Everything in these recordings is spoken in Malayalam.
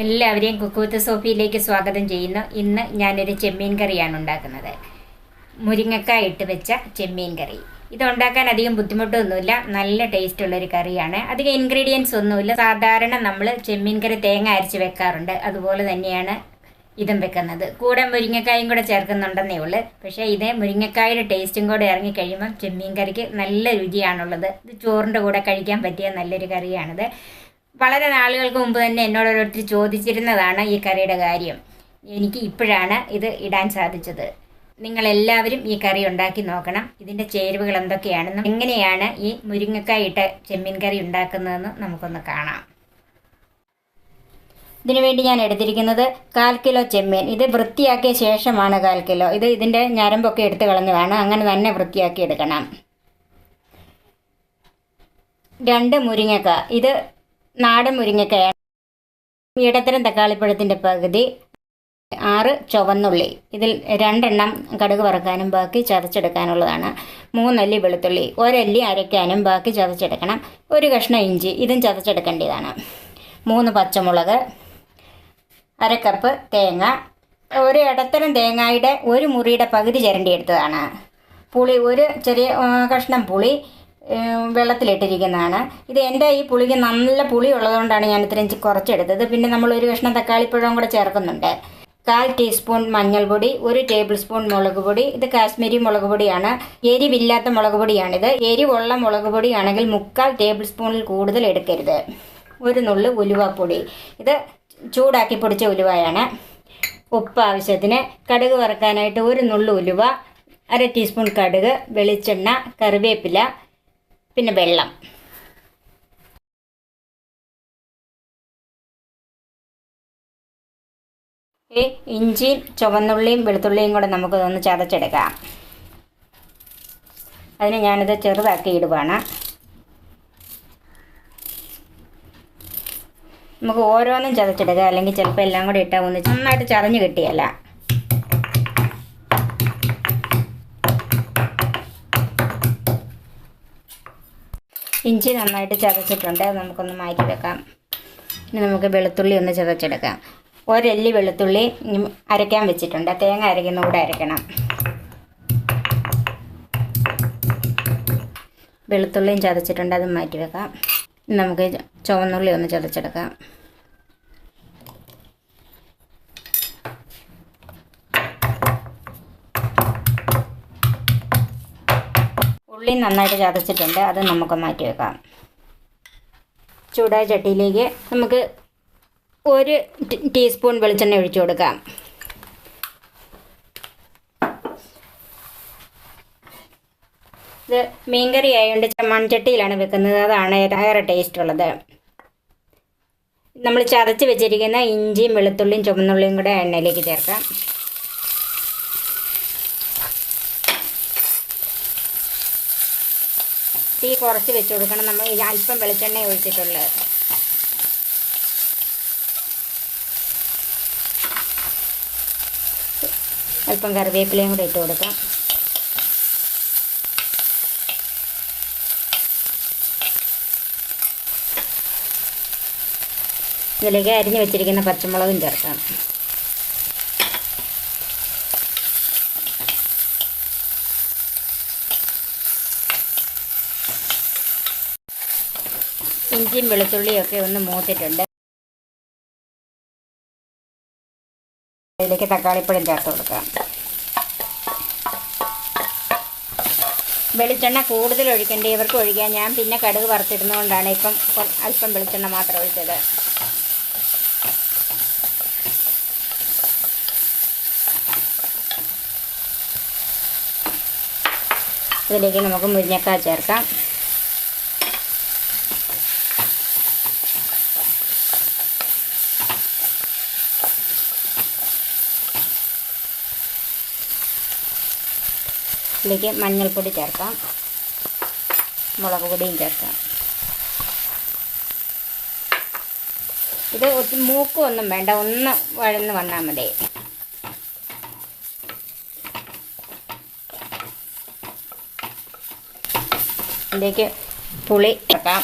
എല്ലാവരെയും കുക്ക് വിത്ത് സോഫിയിലേക്ക് സ്വാഗതം ചെയ്യുന്നു. ഇന്ന് ഞാനൊരു ചെമ്മീൻ കറിയാണ് ഉണ്ടാക്കുന്നത്. മുരിങ്ങക്കായ ഇട്ട് വെച്ച ചെമ്മീൻ കറി. ഇത് ഉണ്ടാക്കാൻ അധികം ബുദ്ധിമുട്ടൊന്നുമില്ല, നല്ല ടേസ്റ്റുള്ളൊരു കറിയാണ്. അധികം ഇൻഗ്രീഡിയൻസ് ഒന്നുമില്ല. സാധാരണ നമ്മൾ ചെമ്മീൻ കറി തേങ്ങ അരച്ച് വെക്കാറുണ്ട്, അതുപോലെ തന്നെയാണ് ഇതും വെക്കുന്നത്. കൂടെ മുരിങ്ങക്കായും കൂടെ ചേർക്കുന്നുണ്ടെന്നേ ഉള്ളൂ. പക്ഷേ ഇത് മുരിങ്ങക്കായുടെ ടേസ്റ്റും കൂടെ ഇറങ്ങിക്കഴിയുമ്പം ചെമ്മീൻ കറിക്ക് നല്ല രുചിയാണുള്ളത്. ഇത് ചോറിൻ്റെ കൂടെ കഴിക്കാൻ പറ്റിയ നല്ലൊരു കറിയാണിത്. വളരെ നാളുകൾക്ക് മുമ്പ് തന്നെ എന്നോട് ഓരോരുത്തർ ചോദിച്ചിരുന്നതാണ് ഈ കറിയുടെ കാര്യം. എനിക്ക് ഇപ്പോഴാണ് ഇത് ഇടാൻ സാധിച്ചത്. നിങ്ങളെല്ലാവരും ഈ കറി ഉണ്ടാക്കി നോക്കണം. ഇതിൻ്റെ ചേരുവകൾ എന്തൊക്കെയാണെന്നും എങ്ങനെയാണ് ഈ മുരിങ്ങക്കായ ഇട്ട ചെമ്മീൻ കറി ഉണ്ടാക്കുന്നതെന്ന് നമുക്കൊന്ന് കാണാം. ഇതിനുവേണ്ടി ഞാൻ എടുത്തിരിക്കുന്നത് 1/4 കിലോ ചെമ്മീൻ. ഇത് വൃത്തിയാക്കിയ ശേഷമാണ് 1/4 കിലോ. ഇതിൻ്റെ ഞരമ്പൊക്കെ എടുത്ത് കളഞ്ഞതാണ്, അങ്ങനെ തന്നെ വൃത്തിയാക്കി എടുക്കണം. 2 മുരിങ്ങക്ക. ഇത് നാടൻ മുരിങ്ങക്കയാണ്. ഇടത്തരം തക്കാളിപ്പഴത്തിൻ്റെ പകുതി. 6 ചുവന്നുള്ളി. ഇതിൽ 2 എണ്ണം കടുക് വറുക്കാനും ബാക്കി ചതച്ചെടുക്കാനുള്ളതാണ്. 3 അല്ലി വെളുത്തുള്ളി, 1 അല്ലി അരയ്ക്കാനും ബാക്കി ചതച്ചെടുക്കണം. 1 കഷ്ണം ഇഞ്ചി, ഇതും ചതച്ചെടുക്കേണ്ടതാണ്. 3 പച്ചമുളക്, 1/2 കപ്പ് തേങ്ങ, ഒരു ഇടത്തരം തേങ്ങയുടെ 1 മുറിയുടെ പകുതി ചിരണ്ടി എടുത്തതാണ്. പുളി, 1 ചെറിയ കഷ്ണം പുളി വെള്ളത്തിലിട്ടിരിക്കുന്നതാണ്. ഇത് എൻ്റെ ഈ പുളിക്ക് നല്ല പുളി ഉള്ളതുകൊണ്ടാണ് ഞാൻ ഇത്രയും കുറച്ചെടുത്തത്. പിന്നെ നമ്മൾ 1 കഷ്ണം തക്കാളിപ്പഴവും കൂടെ ചേർക്കുന്നുണ്ട്. 1/4 ടീസ്പൂൺ മഞ്ഞൾപ്പൊടി, 1 ടേബിൾ സ്പൂൺ മുളക് പൊടി. ഇത് കാശ്മീരി മുളക് പൊടിയാണ്, എരിവില്ലാത്ത മുളക് പൊടിയാണിത്. എരിവുള്ള മുളക് പൊടിയാണെങ്കിൽ 3/4 ടേബിൾ സ്പൂണിൽ കൂടുതൽ എടുക്കരുത്. 1 നുള്ളു ഉലുവാപ്പൊടി. ഇത് ചൂടാക്കി പൊടിച്ച ഉലുവയാണ്. ഉപ്പ് ആവശ്യത്തിന്. കടുക് വറുക്കാനായിട്ട് 1 നുള്ളു ഉലുവ, 1/2 ടീസ്പൂൺ കടുക്, വെളിച്ചെണ്ണ, കറിവേപ്പില, പിന്നെ വെള്ളം. ഈ ഇഞ്ചിയും ചുവന്നുള്ളിയും വെളുത്തുള്ളിയും കൂടെ നമുക്കിതൊന്ന് ചതച്ചെടുക്കാം. അതിന് ഞാനിത് ചെറുതാക്കി ഇടുവാണ്. നമുക്ക് ഓരോന്നും ചതച്ചെടുക്കുക, അല്ലെങ്കിൽ ചിലപ്പോൾ എല്ലാം കൂടെ ഇട്ടാൽ ഒന്ന് നന്നായിട്ട് ചതഞ്ഞ് കിട്ടിയല്ല. ഇഞ്ചി നന്നായിട്ട് ചതച്ചിട്ടുണ്ട്, നമുക്കൊന്ന് മാറ്റി വെക്കാം. ഇനി നമുക്ക് വെളുത്തുള്ളി ഒന്ന് ചതച്ചെടുക്കാം. 1 അല്ലി വെളുത്തുള്ളി അരയ്ക്കാൻ വെച്ചിട്ടുണ്ട്. തേങ്ങ അരയ്ക്കുന്ന കൂടെ അരയ്ക്കണം. വെളുത്തുള്ളിയും ചതച്ചിട്ടുണ്ട്, അതും മാറ്റി വെക്കാം. ഇനി നമുക്ക് ചുവന്നുള്ളി ഒന്ന് ചതച്ചെടുക്കാം. ഉള്ളി നന്നായിട്ട് ചതച്ചിട്ടുണ്ട്, അത് നമുക്ക് മാറ്റി വെക്കാം. ചൂടായ ചട്ടിയിലേക്ക് നമുക്ക് 1 ടീസ്പൂൺ വെളിച്ചെണ്ണ ഒഴിച്ചു കൊടുക്കാം. ഇത് മീൻകറി ആയതുകൊണ്ട് മൺചട്ടിയിലാണ് വെക്കുന്നത്, അതാണ് ഏറെ ടേസ്റ്റ് ഉള്ളത്. നമ്മൾ ചതച്ച് വെച്ചിരിക്കുന്ന ഇഞ്ചിയും വെളുത്തുള്ളിയും ചുവന്നുള്ളിയും കൂടെ എണ്ണയിലേക്ക് ചേർക്കാം. തീ കുറച്ച് വെച്ച് കൊടുക്കണം. നമ്മൾ അല്പം വെളിച്ചെണ്ണ ഒഴിച്ചിട്ടുള്ളത്. അല്പം കറിവേപ്പിലയും കൂടെ ഇട്ട് കൊടുക്കാം. ഇതിലേക്ക് അരിഞ്ഞു വെച്ചിരിക്കുന്ന പച്ചമുളകും ചേർക്കാം. ഇഞ്ചിയും വെളുത്തുള്ളിയൊക്കെ ഒന്ന് മൂത്തിട്ടുണ്ട്. അതിലേക്ക് തക്കാളിപ്പഴം ചേർത്ത് കൊടുക്കാം. വെളിച്ചെണ്ണ കൂടുതൽ ഒഴിക്കേണ്ടവർക്ക് ഒഴിക്കാം. ഞാൻ പിന്നെ കടുക് വറുത്തിടുന്നതുകൊണ്ടാണ് ഇപ്പം അല്പം വെളിച്ചെണ്ണ മാത്രം ഒഴിച്ചത്. ഇതിലേക്ക് നമുക്ക് മുരിങ്ങക്കായ ചേർക്കാം. ഇതിലേക്ക് മഞ്ഞൾപ്പൊടി ചേർക്കാം, മുളക് പൊടിയും ചേർക്കാം. ഇത് മൂക്കൊന്നും വേണ്ട, ഒന്ന് വഴന്ന് വന്നാൽ മതി. ഇതിലേക്ക് പുളി ചേർക്കാം.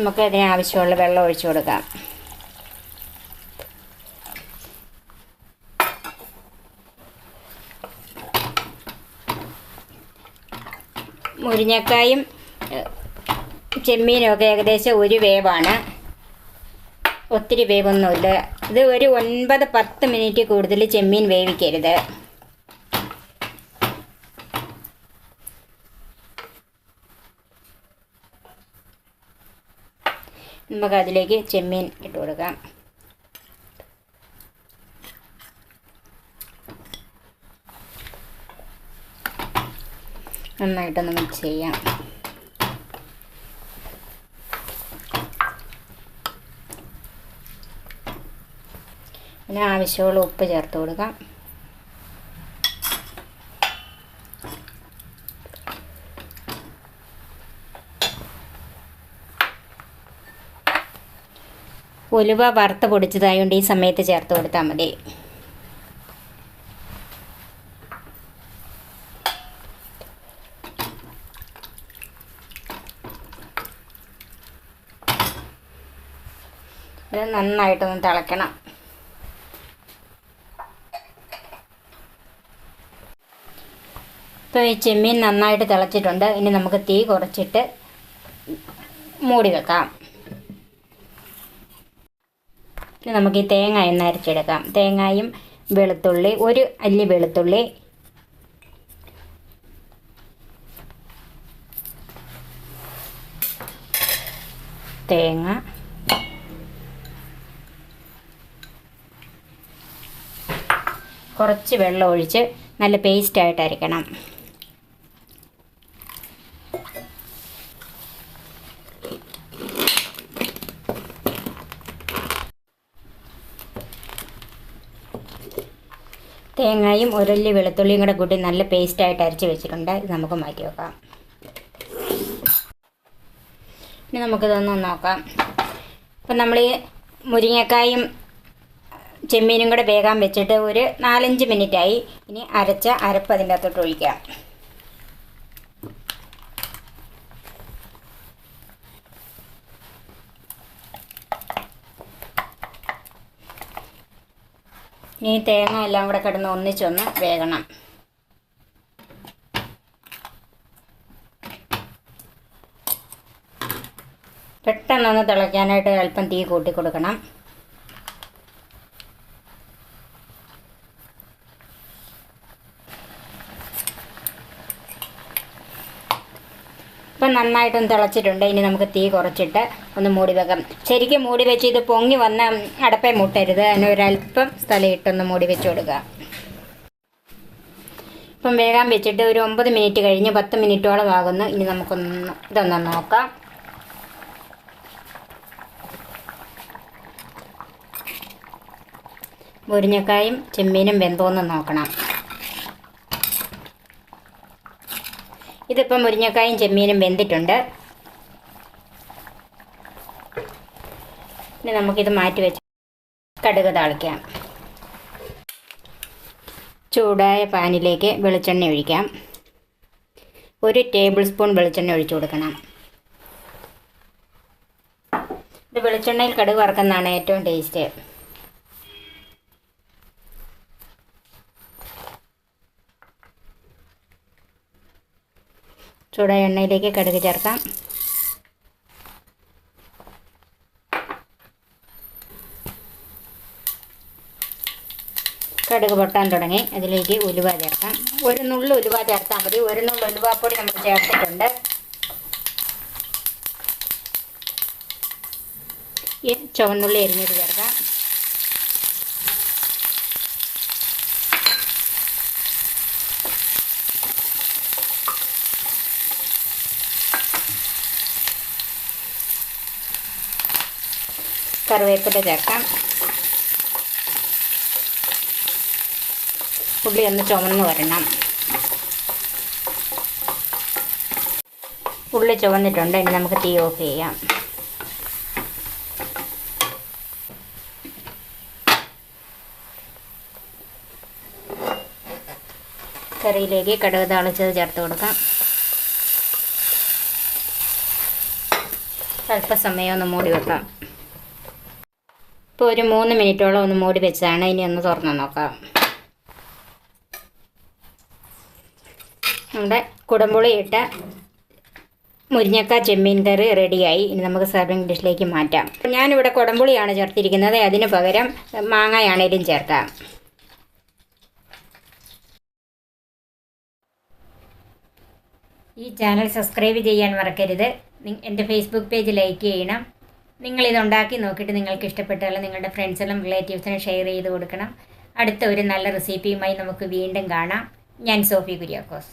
നമുക്ക് അതിന് ആവശ്യമുള്ള വെള്ളം ഒഴിച്ചു കൊടുക്കാം. മുരിങ്ങക്കായും ചെമ്മീനും ഒക്കെ ഏകദേശം ഒരു വേവാണ്, ഒത്തിരി വേവൊന്നുമില്ല. ഇത് ഒരു 9-10 മിനിറ്റ് കൂടുതൽ ചെമ്മീൻ വേവിക്കരുത്. നമുക്ക് അതിലേക്ക് ചെമ്മീൻ ഇട്ട് കൊടുക്കാം. നന്നായിട്ടൊന്ന് മിക്സ് ചെയ്യാം. പിന്നെ ആവശ്യമുള്ള ഉപ്പ് ചേർത്ത് കൊടുക്കാം. ഉലുവ വറുത്ത് പൊടിച്ചതായതുകൊണ്ട് ഈ സമയത്ത് ചേർത്ത് കൊടുത്താൽ മതി. ഇത് നന്നായിട്ടൊന്ന് തിളയ്ക്കണം. ഇപ്പോൾ ഈ ചെമ്മീൻ നന്നായിട്ട് തിളച്ചിട്ടുണ്ട്. ഇനി നമുക്ക് തീ കുറച്ചിട്ട് മൂടി വെക്കാം. ഇനി നമുക്ക് ഈ തേങ്ങ ഒന്ന് അരച്ചെടുക്കാം. തേങ്ങയും വെളുത്തുള്ളി, ഒരു അല്ലി വെളുത്തുള്ളി, തേങ്ങ, കുറച്ച് വെള്ളം ഒഴിച്ച് നല്ല പേസ്റ്റായിട്ട് അരയ്ക്കണം. തേങ്ങയും ഒരല്ലി വെളുത്തുള്ളിയും കൂടെ കൂട്ടി നല്ല പേസ്റ്റായിട്ട് അരച്ച് വെച്ചിട്ടുണ്ട്. ഇത് നമുക്ക് മാറ്റി വെക്കാം. ഇനി നമുക്കിതൊന്ന് നോക്കാം. അപ്പം നമ്മൾ ഈ മുരിങ്ങക്കായും ചെമ്മീനും കൂടെ വേഗം വെച്ചിട്ട് ഒരു 4-5 മിനിറ്റായി. ഇനി അരച്ച അരപ്പ് അതിൻ്റെ അകത്തോട്ട് ഒഴിക്കാം. ഇനി തേങ്ങ എല്ലാം കൂടെ കിടന്ന് ഒന്നിച്ചൊന്ന് വേകണം. പെട്ടെന്നൊന്ന് തിളയ്ക്കാനായിട്ട് അല്പം തീ കൂട്ടി കൊടുക്കണം. ഇപ്പം നന്നായിട്ടൊന്ന് തിളച്ചിട്ടുണ്ട്. ഇനി നമുക്ക് തീ കുറച്ചിട്ട് ഒന്ന് മൂടി വെക്കാം. ശരിക്കും മൂടി വെച്ച് ഇത് പൊങ്ങി വന്ന് അടപ്പേ മുട്ടരുത്. അതിന് ഒരല്പം സ്ഥലം ഇട്ടൊന്ന് മൂടി വെച്ച് കൊടുക്കുക. ഇപ്പം വേഗം വെച്ചിട്ട് ഒരു 9 മിനിറ്റ് കഴിഞ്ഞ് 10 മിനിറ്റോളം ആകുന്നു. ഇനി നമുക്കൊന്ന് ഇതൊന്ന് നോക്കാം. മുരിങ്ങക്കായും ചെമ്മീനും വെന്തോന്ന് നോക്കണം. ഇതിപ്പം മുരിങ്ങക്കായും ചെമ്മീനും വെന്തിട്ടുണ്ട്. ഇനി നമുക്കിത് മാറ്റി വെച്ച് കടുക് താളിക്കാം. ചൂടായ പാനിലേക്ക് വെളിച്ചെണ്ണ ഒഴിക്കാം. 1 ടേബിൾ സ്പൂൺ വെളിച്ചെണ്ണ ഒഴിച്ചു കൊടുക്കണം. ഇത് വെളിച്ചെണ്ണയിൽ കടുക് വറുക്കുന്നതാണ് ഏറ്റവും ടേസ്റ്റ്. ചൂടായ എണ്ണയിലേക്ക് കടുക് ചേർക്കാം. കടുക് പൊട്ടാൻ തുടങ്ങി. അതിലേക്ക് ഉലുവ ചേർക്കാം. ഒരു നുള്ളു ഉലുവ ചേർത്താൽ മതി. ഒരു നുള്ളു ഉലുവാപ്പൊടി നമ്മൾ ചേർത്തിട്ടുണ്ട്. ഈ ചുവന്നുള്ളി എരിഞ്ഞത് ചേർക്കാം. കറിവേപ്പില ചേർക്കാം. ഉള്ളി ഒന്ന് ചുവന്ന് വരണം. ഉള്ളി ചുവന്നിട്ടുണ്ട്. ഇനി നമുക്ക് തീ ഓഫ് ചെയ്യാം. കറിയിലേക്ക് കടുക് താളിച്ചത് ചേർത്ത് കൊടുക്കാം. അല്പസമയം ഒന്ന് മൂടി വെക്കാം. ഇപ്പോൾ ഒരു 3 മിനിറ്റോളം ഒന്ന് മൂടി വെച്ചതാണ്. ഇനി ഒന്ന് തുറന്ന് നോക്കാം. നമ്മുടെ കുടംപുളി ഇട്ട മുരിങ്ങക്ക ചെമ്മീൻ കറി റെഡിയായി. ഇനി നമുക്ക് സർവിങ് ഡിഷിലേക്ക് മാറ്റാം. ഞാനിവിടെ കുടംപുളിയാണ് ചേർത്തിരിക്കുന്നത്. അതിന് പകരം മാങ്ങയാണേലും ചേർക്കാം. ഈ ചാനൽ സബ്സ്ക്രൈബ് ചെയ്യാൻ മറക്കരുത്. എൻ്റെ ഫേസ്ബുക്ക് പേജ് ലൈക്ക് ചെയ്യണം. നിങ്ങളിതുണ്ടാക്കി നോക്കിയിട്ട് നിങ്ങൾക്ക് ഇഷ്ടപ്പെട്ടാൽ നിങ്ങളുടെ ഫ്രണ്ട്സിനും റിലേറ്റീവ്സിനും ഷെയർ ചെയ്ത് കൊടുക്കണം. അടുത്ത ഒരു നല്ല റെസിപ്പിയുമായി നമുക്ക് വീണ്ടും കാണാം. ഞാൻ സോഫി കുര്യാക്കോസ്.